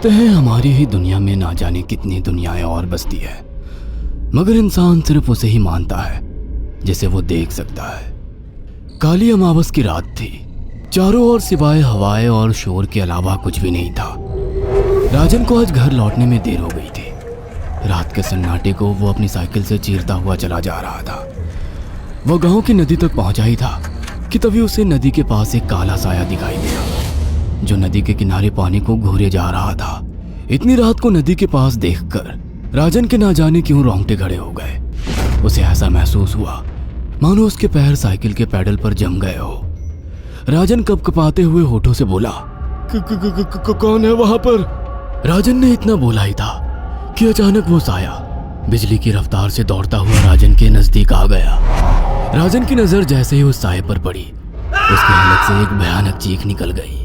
कहते हैं हमारी ही दुनिया में ना जाने कितनी दुनियाएं और बसती है, मगर इंसान सिर्फ उसे ही मानता है जिसे वो देख सकता है। काली अमावस की रात थी। चारों ओर सिवाय हवाएं और शोर के अलावा कुछ भी नहीं था। राजन को आज घर लौटने में देर हो गई थी। रात के सन्नाटे को वो अपनी साइकिल से चीरता हुआ चला जा रहा था। वह गांव की नदी तक पहुंचा ही था कि तभी उसे नदी के पास एक काला साया दिखाई दिया जो नदी के किनारे पानी को घूरे जा रहा था। इतनी रात को नदी के पास देखकर राजन के ना जाने क्यों रोंगटे खड़े हो गए। उसे ऐसा महसूस हुआ मानो उसके पैर साइकिल के पैडल पर जम गए हो। राजन कपकपाते हुए होठों से बोला, कौन है वहां पर? राजन ने इतना बोला ही था कि अचानक वो साया बिजली की रफ्तार से दौड़ता हुआ राजन के नजदीक आ गया। राजन की नजर जैसे ही उस साये पर पड़ी, उसके हलक से एक भयानक चीख निकल गई।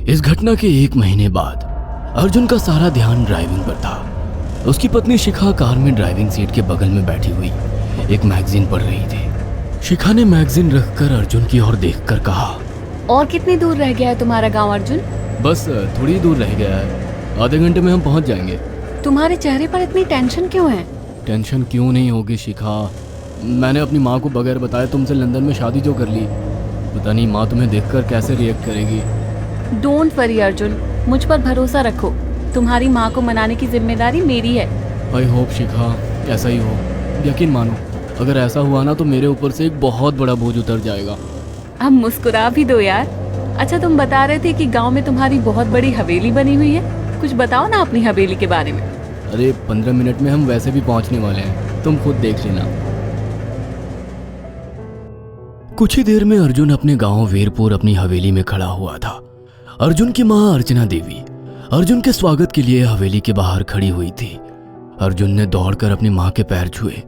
इस घटना के 1 महीने बाद अर्जुन का सारा ध्यान ड्राइविंग पर था। उसकी पत्नी शिखा कार में ड्राइविंग सीट के बगल में बैठी हुई एक मैगजीन पढ़ रही थी। शिखा ने मैगजीन रखकर अर्जुन की ओर देखकर कहा, और कितनी दूर रह गया है तुम्हारा गांव अर्जुन? बस थोड़ी दूर रह गया है, आधे घंटे में हम पहुंच जाएंगे। तुम्हारे चेहरे पर इतनी टेंशन क्यों है? टेंशन क्यों नहीं होगी शिखा, मैंने अपनी माँ को बगैर बताए तुमसे लंदन में शादी जो कर ली। पता नहीं माँ तुम्हें देखकर कैसे रिएक्ट करेगी। डोंट वरी अर्जुन, मुझ पर भरोसा रखो। तुम्हारी माँ को मनाने की जिम्मेदारी मेरी है। आई होप शिखा ऐसा ही हो। यकीन मानो अगर ऐसा हुआ ना तो मेरे ऊपर से एक बहुत बड़ा बोझ उतर जाएगा। अब मुस्कुरा भी दो यार। अच्छा, तुम बता रहे थे कि गांव में तुम्हारी बहुत बड़ी हवेली बनी हुई है। कुछ बताओ ना अपनी हवेली के बारे में। अरे 15 मिनट में हम वैसे भी पहुंचने वाले हैं, तुम खुद देख लेना। कुछ ही देर में अर्जुन अपने गांव वीरपुर अपनी हवेली में खड़ा हुआ था। अर्जुन की मां अर्चना देवी अर्जुन के स्वागत के लिए हवेली के बाहर खड़ी हुई थी। अर्जुन ने दौड़कर अपनी मां के पैर छुए।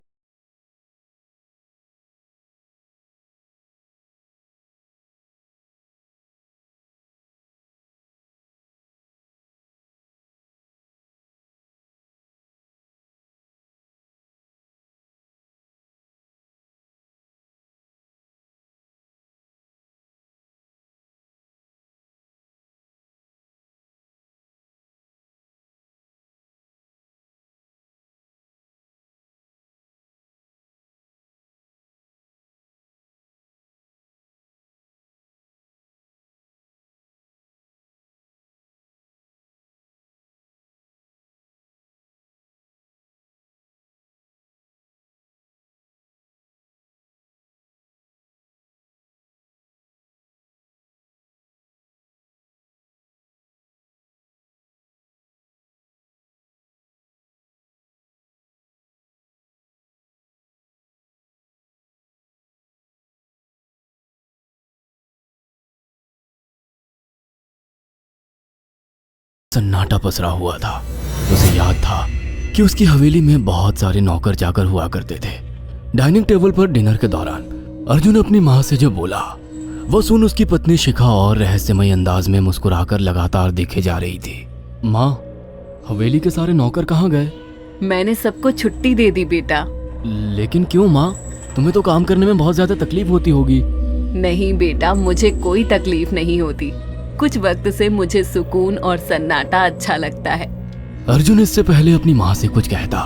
सन्नाटा पसरा हुआ था। उसे याद था कि उसकी हवेली में बहुत सारे नौकर चाकर हुआ करते थे। डाइनिंग टेबल पर डिनर के दौरान अर्जुन अपनी माँ से जो बोला वो सुन उसकी पत्नी शिखा और रहस्यमय अंदाज में मुस्कुराकर लगातार देखे जा रही थी। माँ, हवेली के सारे नौकर कहाँ गए? मैंने सबको छुट्टी दे दी बेटा। लेकिन क्यों माँ, तुम्हें तो काम करने में बहुत ज्यादा तकलीफ होती होगी। नहीं बेटा, मुझे कोई तकलीफ नहीं होती। कुछ वक्त से मुझे सुकून और सन्नाटा अच्छा लगता है। अर्जुन इससे पहले अपनी माँ से कुछ कहता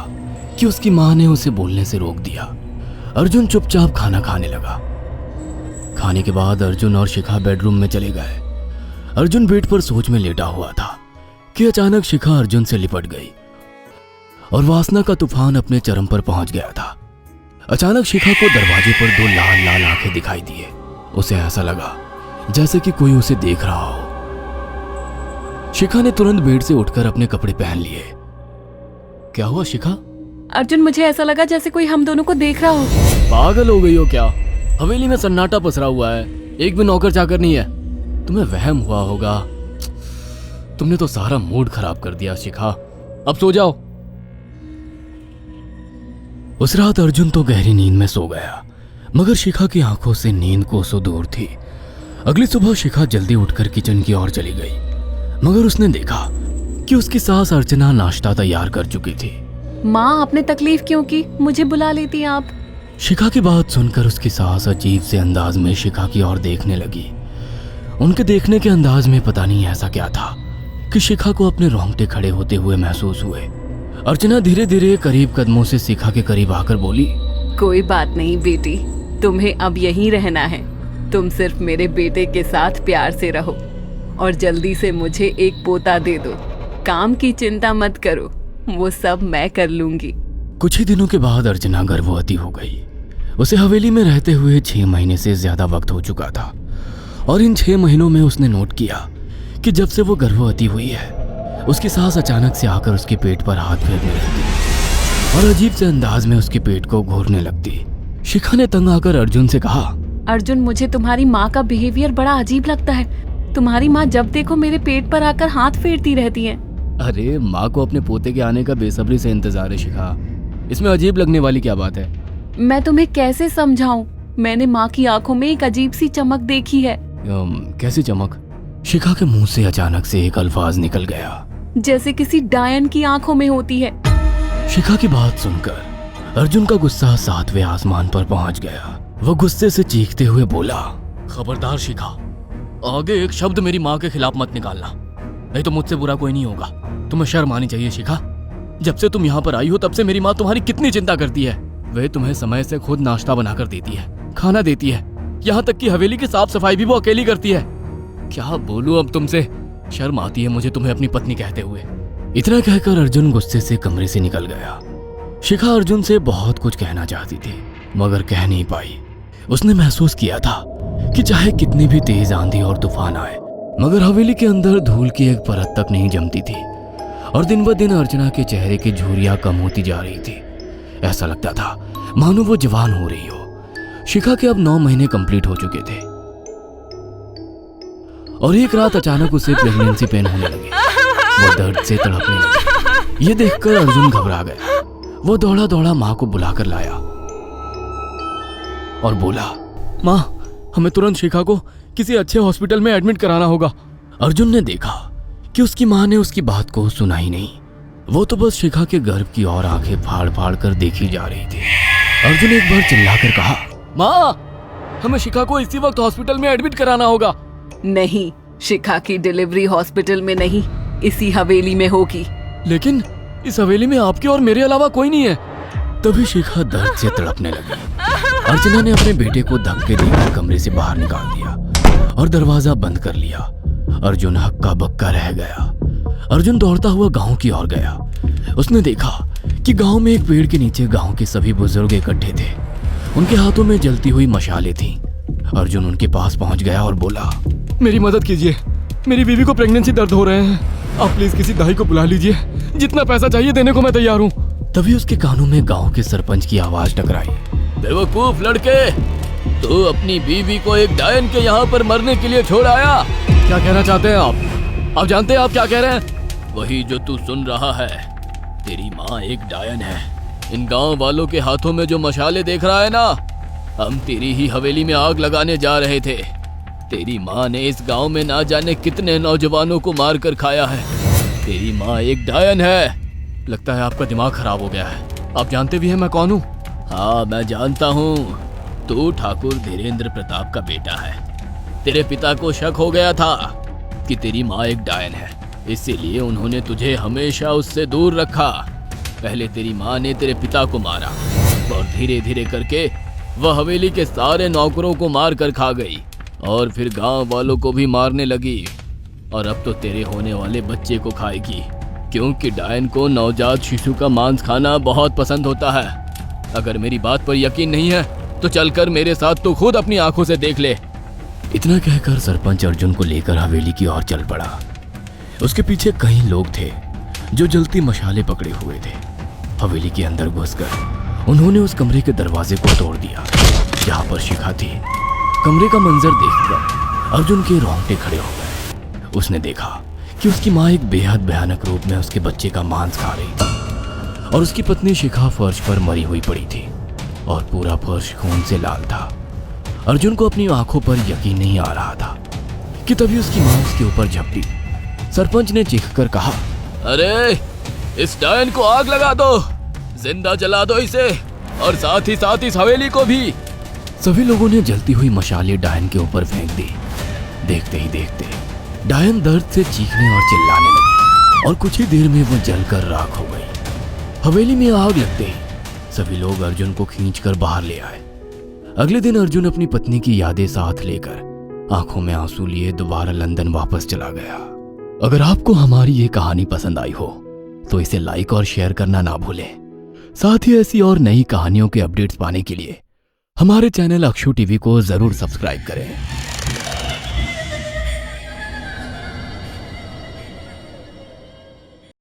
कि उसकी माँ ने उसे बोलने से रोक दिया। अर्जुन चुपचाप खाना खाने लगा। खाने के बाद अर्जुन और शिखा बेडरूम में चले गए। अर्जुन बेड पर सोच में लेटा हुआ था कि अचानक शिखा अर्जुन से लिपट गई और वासना का तूफान अपने चरम पर पहुंच गया था। अचानक शिखा को दरवाजे पर 2 लाल लाल आंखें दिखाई दिए। उसे ऐसा लगा जैसे कि कोई उसे देख रहा हो। शिखा ने तुरंत बेड से उठकर अपने कपड़े पहन लिए। क्या हुआ शिखा? अर्जुन, मुझे ऐसा लगा जैसे कोई हम दोनों को देख रहा हो। पागल हो गई हो क्या? हवेली में सन्नाटा पसरा हुआ है, एक भी नौकर चाकर नहीं है। तुम्हें वहम हुआ होगा। तुमने तो सारा मूड खराब कर दिया शिखा, अब सो जाओ। उस रात अर्जुन तो गहरी नींद में सो गया, मगर शिखा की आंखों से नींद कोसों दूर थी। अगली सुबह शिखा जल्दी उठकर किचन की ओर चली गई, मगर उसने देखा कि उसकी सास अर्चना नाश्ता तैयार कर चुकी थी। माँ, आपने तकलीफ क्यों की? मुझे बुला लेती आप। शिखा की बात सुनकर उसकी सास अजीब से अंदाज में शिखा की ओर देखने लगी। उनके देखने के अंदाज में पता नहीं ऐसा क्या था, कि शिखा को अपने रोंगटे खड़े होते हुए महसूस हुए। अर्चना धीरे धीरे करीब कदमों से शिखा के करीब आकर बोली, कोई बात नहीं बेटी, तुम्हें अब यहीं रहना है। तुम सिर्फ मेरे बेटे के साथ प्यार से रहो और जल्दी से मुझे एक पोता दे दो। काम की चिंता मत करो, वो सब मैं कर लूंगी। कुछ ही दिनों के बाद अर्चना गर्भवती हो गई। उसे हवेली में रहते हुए 6 महीने से ज्यादा वक्त हो चुका था और इन 6 महीनों में उसने नोट किया कि जब से वो गर्भवती हुई है, उसकी सास अचानक से आकर उसके पेट पर हाथ फेरने लगती और अजीब से अंदाज में उसके पेट को घूरने लगती। शिखा ने तंग आकर अर्जुन से कहा, अर्जुन, मुझे तुम्हारी माँ का बिहेवियर बड़ा अजीब लगता है। तुम्हारी माँ जब देखो मेरे पेट पर आकर हाथ फेरती रहती है। अरे माँ को अपने पोते के आने का बेसब्री से इंतजार है शिखा, इसमें अजीब लगने वाली क्या बात है? मैं तुम्हें कैसे समझाऊं? मैंने माँ की आंखों में एक अजीब सी चमक देखी है। कैसी चमक? शिखा के मुंह से अचानक से एक अल्फाज निकल गया, जैसे किसी डायन की आंखों में होती है। शिखा की बात सुनकर अर्जुन का गुस्सा 7वें आसमान पर पहुंच गया। वो गुस्से से चीखते हुए बोला, खबरदार शिखा, आगे एक शब्द मेरी माँ के खिलाफ मत निकालना, नहीं तो मुझसे बुरा कोई नहीं होगा। तुम्हें शर्म आनी चाहिए शिखा। जब से तुम यहाँ पर आई हो तब से मेरी माँ तुम्हारी कितनी चिंता करती है। वह तुम्हें समय से खुद नाश्ता बनाकर देती है, खाना देती है, यहाँ तक कि हवेली की साफ सफाई भी वो अकेली करती है। क्या बोलूं अब तुमसे, शर्म आती है मुझे तुम्हें अपनी पत्नी कहते हुए। इतना कहकर अर्जुन गुस्से से कमरे से निकल गया। शिखा अर्जुन से बहुत कुछ कहना चाहती थी मगर कह नहीं पाई। उसने महसूस किया था कि चाहे कितनी भी तेज आंधी और तूफान आए, मगर हवेली के अंदर धूल की एक परत तक नहीं जमती थी और दिन ब दिन अर्चना के चेहरे की झुर्रियां कम होती जा रही थी। ऐसा लगता था मानो वो जवान हो रही हो। शिखा के अब 9 महीने कंप्लीट हो चुके थे और एक रात अचानक उसे प्रेगनेंसी पेन होने लगे। वो दर्द से तड़पने लगी। ये देखकर अर्जुन घबरा गया। वो दौड़ा दौड़ा माँ को बुलाकर लाया और बोला, माँ, हमें तुरंत शिखा को किसी अच्छे हॉस्पिटल में एडमिट कराना होगा। अर्जुन ने देखा कि उसकी माँ ने उसकी बात को सुना ही नहीं। वो तो बस शिखा के गर्भ की ओर आंखें फाड़ फाड़ कर देखी जा रही थी। अर्जुन एक बार चिल्लाकर कहा, माँ, हमें शिखा को इसी वक्त हॉस्पिटल में एडमिट कराना होगा। नहीं, शिखा की डिलीवरी हॉस्पिटल में नहीं, इसी हवेली में होगी। लेकिन इस हवेली में आपके और मेरे अलावा कोई नहीं है। तभी शिखा दर्द से तड़पने लगी। अर्चना ने अपने बेटे को धक्के देकर कमरे से बाहर निकाल दिया और दरवाजा बंद कर लिया। अर्जुन हक्का बक्का रह गया। अर्जुन दौड़ता हुआ गांव की ओर गया। उसने देखा कि गांव में एक पेड़ के नीचे गांव के सभी बुजुर्ग इकट्ठे थे। उनके हाथों में जलती हुई मशालें थीं। अर्जुन उनके पास पहुंच गया और बोला, मेरी मदद कीजिए, मेरी बीवी को प्रेगनेंसी दर्द हो रहे हैं। आप प्लीज किसी दाई को बुला लीजिए, जितना पैसा चाहिए देने को मैं तैयार हूँ। तभी उसके कानों में गांव के सरपंच की आवाज टकराई, बेवकूफ लड़के, तू अपनी बीवी को एक डायन के यहाँ पर मरने के लिए छोड़ आया। क्या कहना चाहते हैं आप? आप जानते हैं आप क्या कह रहे हैं? वही जो तू सुन रहा है। तेरी माँ एक डायन है। इन गांव वालों के हाथों में जो मशाले देख रहा है ना, हम तेरी ही हवेली में आग लगाने जा रहे थे। तेरी माँ ने इस गांव में ना जाने कितने नौजवानों को मार कर खाया है। तेरी माँ एक डायन है। लगता है आपका दिमाग खराब हो गया है। आप जानते भी हैं मैं कौन हूँ? हाँ, मैं जानता हूँ। तू ठाकुर धीरेन्द्र प्रताप का बेटा है। तेरे पिता को शक हो गया था कि तेरी माँ एक डायन है, इसीलिए उन्होंने तुझे हमेशा उससे दूर रखा। पहले तेरी माँ ने तेरे पिता को मारा और धीरे धीरे करके वह हवेली के सारे नौकरों को मार कर खा गई और फिर गांव वालों को भी मारने लगी। और अब तो तेरे होने वाले बच्चे को खाएगी, क्योंकि डायन को नवजात शिशु का मांस खाना बहुत पसंद होता है। अगर मेरी बात पर यकीन नहीं है तो चलकर मेरे साथ तो खुद अपनी आंखों से देख ले। इतना कहकर सरपंच अर्जुन को लेकर हवेली की ओर चल पड़ा। उसके पीछे कई लोग थे जो जलती मशाले पकड़े हुए थे। हवेली के अंदर घुसकर उन्होंने उस कमरे के दरवाजे को तोड़ दिया जहां पर शिखा थी। कमरे का मंजर देखकर अर्जुन के रोंगटे खड़े हो गए। उसने देखा कि उसकी माँ एक बेहद भयानक रूप में उसके बच्चे का मांस खा रही थी और उसकी पत्नी शिखा फर्श पर मरी हुई पड़ी थी और पूरा फर्श खून से लाल था। अर्जुन को अपनी आंखों पर यकीन नहीं आ रहा था कि तभी उसकी माँ उसके ऊपर झपटी। सरपंच ने चीखकर कहा, अरे इस डायन को आग लगा दो, जिंदा जला दो इसे और साथ ही इस हवेली को भी। सभी लोगों ने जलती हुई मशालें डायन के ऊपर फेंक दी। देखते ही देखते डायन दर्द से चीखने और चिल्लाने लगी और कुछ ही देर में वो जलकर राख हो गई। हवेली में आग लगते ही सभी लोग अर्जुन को खींचकर बाहर ले आए। अगले दिन अर्जुन अपनी पत्नी की यादें साथ लेकर आंखों में आंसू लिए दोबारा लंदन वापस चला गया। अगर आपको हमारी ये कहानी पसंद आई हो तो इसे लाइक और शेयर करना ना भूलें। साथ ही ऐसी और नई कहानियों के अपडेट्स पाने के लिए हमारे चैनल अक्षु टीवी को जरूर सब्सक्राइब करें।